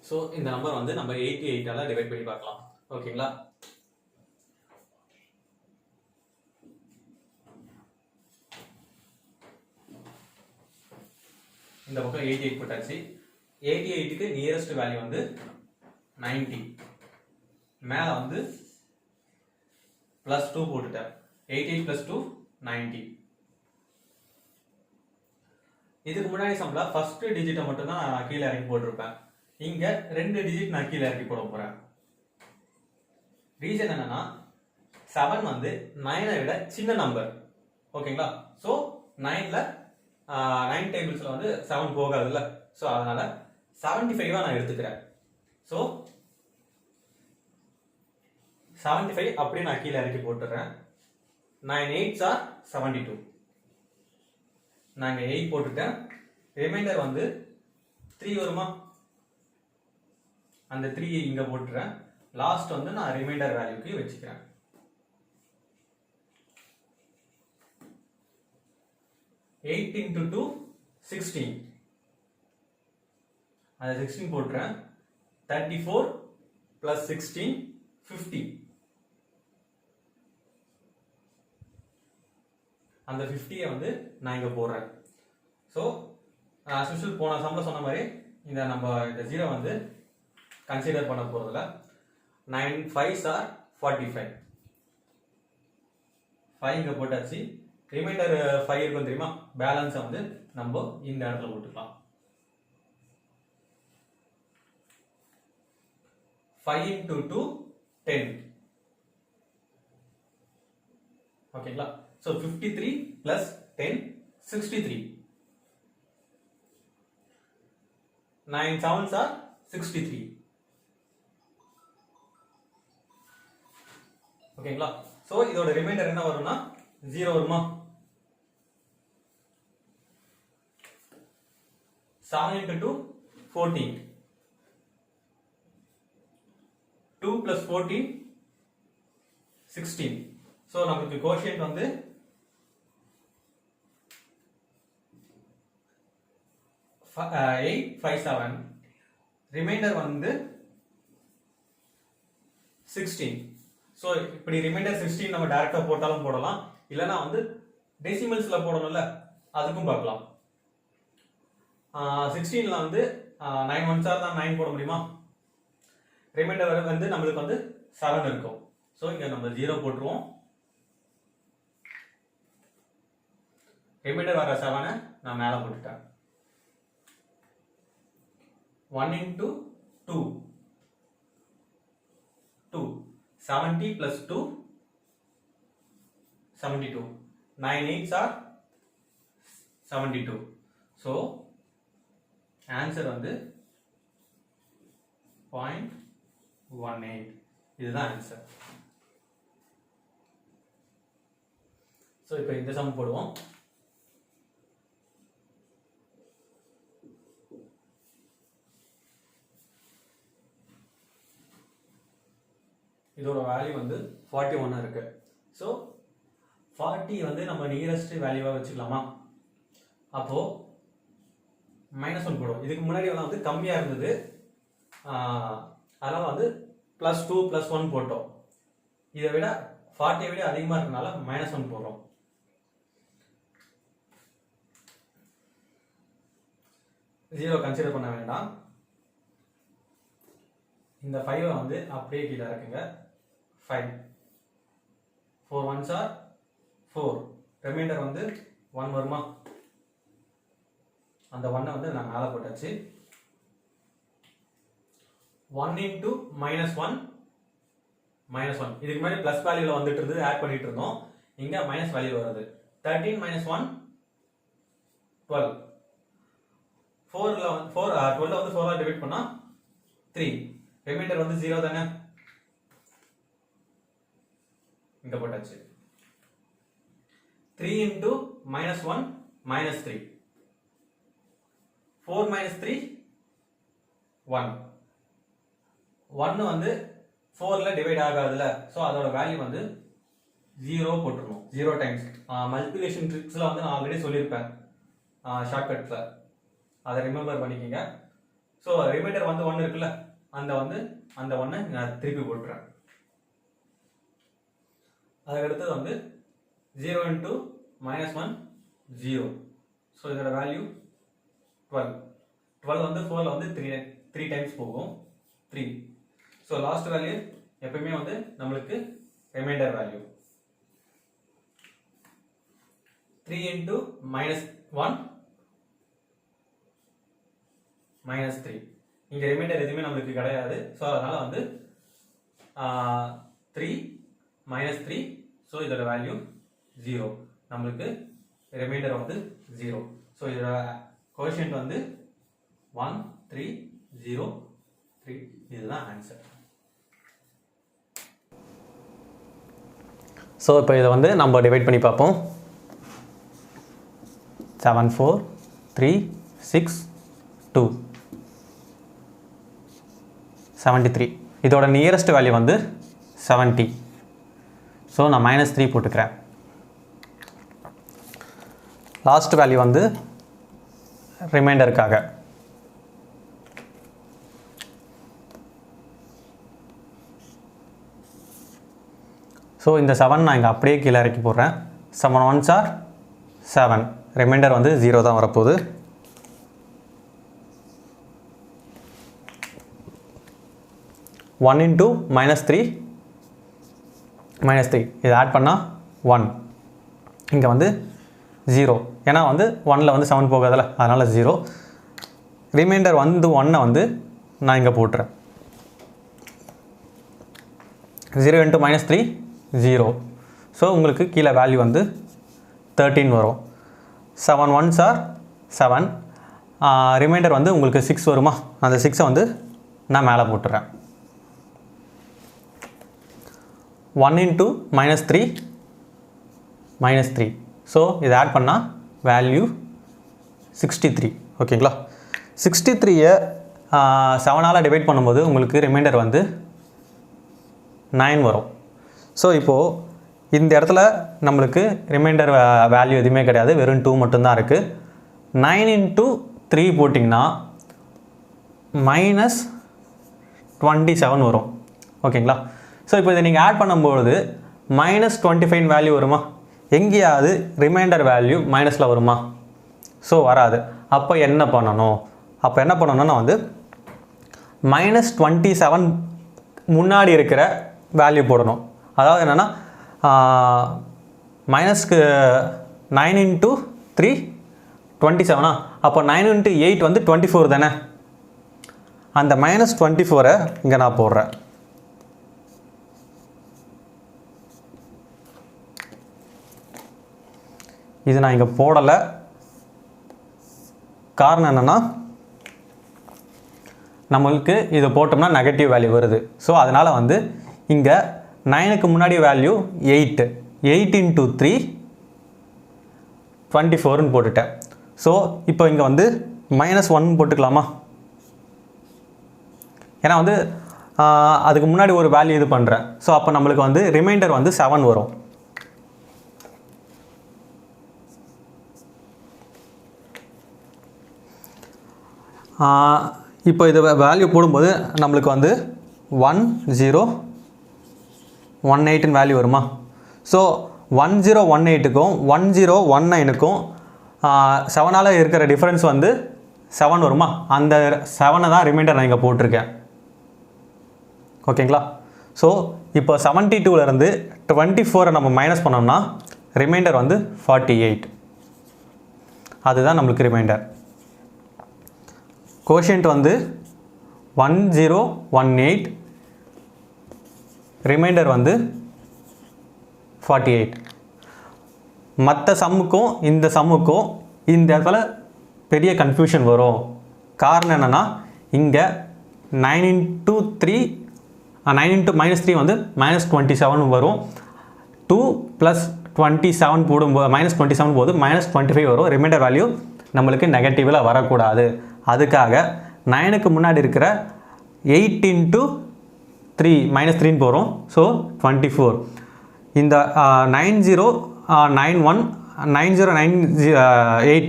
So இந்த number வந்து நம்ம 88ஆல டிவைட் பண்ணி பார்க்கலாம். ஓகேங்களா? இந்த பக்கம் 88 போட்டாச்சு. 88க்கு நியரஸ்ட் வேல்யூ வந்து 90. மேல வந்து +2 போட்டுட்டேன். 88 + 2 90. இதுக்கு முன்னாடி சம்பள ஃபர்ஸ்ட் டிஜிட்டை மட்டும் தான் நான் கீழே இறக்கி போட்டிருப்பேன். இங்க 2 டிஜிட் நான் கீழே இறக்கி போட போறேன். ரீசன் என்னன்னா 7 வந்து 9ஐ விட சின்ன நம்பர். ஓகேங்களா? சோ 9ல 9 டேபிள்ஸ்ல வந்து 7 போகாதுல்ல. சோ அதனால 75 நான் எடுத்துக்கிறேன். சோ 75 அப்படியே நான் கீழே இறக்கி போட்டுறேன். 9 8s are 72. நாங்க 8 போட்டுட்டேன். ரிமைண்டர் வந்து 3 வருமா? அந்த 3 இங்க போட்டுறேன். லாஸ்ட் வந்து நான் ரிமைண்டர் வேல்யூக்கு வச்சுக்கிறேன். Eight into 2 16. அந்த 16 போட்டுறேன். 34 plus 16 50. அந்த 50 வந்து நான் இங்க போடுறேன். சோ சுஷில் போன சம்பளம் சொன்ன மாதிரி இந்த நம்ம இந்த 0 வந்து கன்சிடர் பண்ண போறதுல 9 5s are 45. 5 இங்க போட்டாச்சு. ரிமைண்டர் 5 இருக்கும் தெரியுமா? பேலன்ஸ் வந்து நம்ம இந்த இடத்துல போட்டுக்கலாம். 5 into 2 10. ஓகேங்களா? So 53 plus 10 63. 9 7s are 63. ஓகேங்களா? சோ இதோட ரிமைண்டர் என்ன வரும்னா 0 வருமா? 7 into 2 14. 2 plus 14 16. சோ நமக்கு கோஷியன்ட் வந்து 8 5 7. ரிமைண்டர் வந்து 16. சோ இப்படி ரிமைண்டர் 16 நம்ம டைரக்டா போட்டாலும் போடலாம், இல்லனா வந்து டெசிமல்ஸ்ல போடணும்ல, அதுக்கும் பார்க்கலாம். 16ல வந்து 9 1s தான் 9 போட முடியுமா? ரிமைண்டர் வந்து நமக்கு வந்து 7 இருக்கும். சோ இங்க நம்ம 0 போட்டுருவோம். ரிமைண்டர் வர 7 நான் மேல போட்டுட்டேன். 1 into 2 2. 70 plus 2 72. 9 8s are 72. So answer வந்து 0.18. இதுதான் ஆன்சர். சோ இப்போ இந்த சம் போடுவோம். இதோட வேல்யூ வந்து 41 இருக்கு. சோ 40 வந்து நம்ம நியரஸ்ட் வேல்யூவா வச்சுக்கலாமா? அப்போ -1 போடுவோம். இதுக்கு முன்னாடி வந்து கம்மியா இருந்தது, அதனால வந்து +2 +1 போட்டோம். இதை விட 40 விட அதிகமா இருக்கனால -1 போடுறோம். ஜீரோ கன்சிடர் பண்ண வேண்டாம். இந்த 5 வந்து அப்படியே கீழே இருக்குங்க. 5 4 1s are 4. ரிமைண்டர் வந்து 1 வருமா? அந்த 1 வந்து நான் மேல போட்டாச்சு. 1 into -1 -1. இதுக்கு முன்னாடி பிளஸ் வேல்யூல வந்துட்டு இருந்தது, ஆட் பண்ணிட்டு இருந்தோம். இங்க மைனஸ் வேல்யூ வருது. 13 - 1 12. 4ல 12 வந்து 4 ஆல டிவைட் பண்ணா 3. ரிமைண்டர் வந்து 0 தானே, இங்க போட்டாச்சு. 3 into -1 -3. 4 - 3 1. 1 வந்து 4ல டிவைட் ஆகாதுல, சோ அதோட வேல்யூ வந்து 0 போட்டுறணும். 0 டைம்ஸ் மல்டிப்ளிகேஷன் ட்ரிக்ஸ்ல வந்து நான் ஆல்ரெடி சொல்லியிருப்பேன் ஷார்ட்கட்ல, அதை ரிமெம்பர் பண்ணிக்கங்க. ஸோ ரிமைண்டர் வந்து 1 இருக்குல்ல, அந்த 1 நான் திருப்பி போட்டுறேன். அதுக்கடுத்தது வந்து 0 into -1 0. ஸோ இதோட வேல்யூ 12. 12 வந்து 4ல் வந்து 3 டைம்ஸ் போகும், 3. ஸோ லாஸ்ட் வேல்யூ எப்பயுமே வந்து நம்மளுக்கு ரிமைண்டர் வேல்யூ 3 into -1 -3. இங்க ரிமைண்டர் எதுவுமே நம்மளுக்கு கிடையாது. ஸோ அதனால வந்து 3 -3. ஸோ இதோட வேல்யூ 0. நம்மளுக்கு ரிமைண்டர் வந்து 0. ஸோ இதோட கோஎஃபிஷியன்ட் வந்து 1 3 0 3. இதுதான் ஆன்சர். ஸோ இப்போ இதை வந்து நம்ம டிவைட் பண்ணி பார்ப்போம். 7 4 3 6 2 73. இதோட நியரஸ்ட் வேல்யூ வந்து 70. ஸோ நான் -3 போட்டுக்கிறேன். லாஸ்ட் வேல்யூ வந்து ரிமைண்டருக்காக ஸோ இந்த 7 நான் இங்கே அப்படியே கீழே இறக்கி போடுறேன். 7 1s are 7. ரிமைண்டர் வந்து 0 தான் வரப்போகுது. -1 into -3 இது ஆட் பண்ணால் 1. இங்கே வந்து 0, ஏன்னா வந்து 1ல் வந்து 7 போகாதில்ல, அதனால் 0. ரிமைண்டர் வந்து 1 வந்து நான் இங்கே போட்டுறேன். 0 into -3 0. ஸோ உங்களுக்கு கீழே வேல்யூ வந்து 13 வரும். 7 1s are 7. ரிமைண்டர் வந்து உங்களுக்கு 6 வருமா, அந்த 6 வந்து நான் மேலே போட்டுறேன். 1 into -3 -3. ஸோ இதை ஆட் பண்ணால் வேல்யூ 63. ஓகேங்களா? 63-ஐ 7ஆல் டிவைட் பண்ணும்போது உங்களுக்கு ரிமைண்டர் வந்து 9 வரும். ஸோ இப்போது இந்த இடத்துல நம்மளுக்கு ரிமைண்டர் வேல்யூ எதுவுமே கிடையாது, வெறும் 2 மட்டும்தான் இருக்குது. 9 into 3 போட்டிங்கன்னா -27 வரும். ஓகேங்களா? ஸோ இப்போ இதை நீங்கள் ஆட் பண்ணும்பொழுது -25 வேல்யூ வருமா? எங்கேயாவது ரிமைண்டர் வேல்யூ மைனஸில் வருமா? ஸோ வராது. அப்போ என்ன பண்ணணும்னா வந்து -27 முன்னாடி இருக்கிற வேல்யூ போடணும். அதாவது என்னென்னா மைனஸ்க்கு 9 into 3 27. அப்போ 9 into 8 வந்து 24 தானே. அந்த -24-ஐ இங்கே நான் போடுறேன். இது நான் இங்கே போடலை. காரணம் என்னென்னா நம்மளுக்கு இதை போட்டோம்னா நெகட்டிவ் வேல்யூ வருது. ஸோ அதனால் வந்து இங்கே 9க்கு முன்னாடி வேல்யூ 8. 8 into 3 24ன்னு போட்டுட்டேன். ஸோ இப்போ இங்கே வந்து -1 போட்டுக்கலாமா? ஏன்னா வந்து அதுக்கு முன்னாடி ஒரு வேல்யூ இது பண்ணுறேன். ஸோ அப்போ நம்மளுக்கு வந்து ரிமைண்டர் வந்து 7 வரும். இப்போ இது வேல்யூ போடும்போது நம்மளுக்கு வந்து 1018 வேல்யூ வருமா? ஸோ 1018க்கும் 1019க்கும் 7ஆல் இருக்கிற டிஃப்ரென்ஸ் வந்து 7 வருமா? அந்த 7 தான் ரிமைண்டர் நான் இங்கே போட்டிருக்கேன். ஓகேங்களா? ஸோ இப்போ 72லேருந்து 24 நம்ம மைனஸ் பண்ணோம்னா ரிமைண்டர் வந்து 48. அதுதான் நம்மளுக்கு ரிமைண்டர். கோஷியன்ட் வந்து 1018, ரிமைண்டர் வந்து 48. மற்ற சம்முக்கும் இந்த சம்முக்கும் இந்த இடத்துல பெரிய கன்ஃபியூஷன் வரும். காரணம் என்னென்னா இங்கே 9 into -3 வந்து -27 வரும். 2 + 27 போடும்போது -27 போது -25 வரும். ரிமைண்டர் வேல்யூ நம்மளுக்கு நெகட்டிவில் வரக்கூடாது. அதுக்காக 9க்கு முன்னாடி இருக்கிற 8 into 3 -3ன்னு போகிறோம். ஸோ 24. இந்த 9091 9098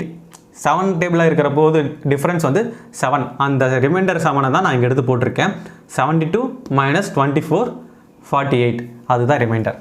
7 டேபிளாக இருக்கிற போது டிஃப்ரென்ஸ் வந்து 7. அந்த ரிமைண்டர் 7 தான் நான் இங்கே எடுத்து போட்டிருக்கேன். 72 - 24 48 அதுதான் ரிமைண்டர்.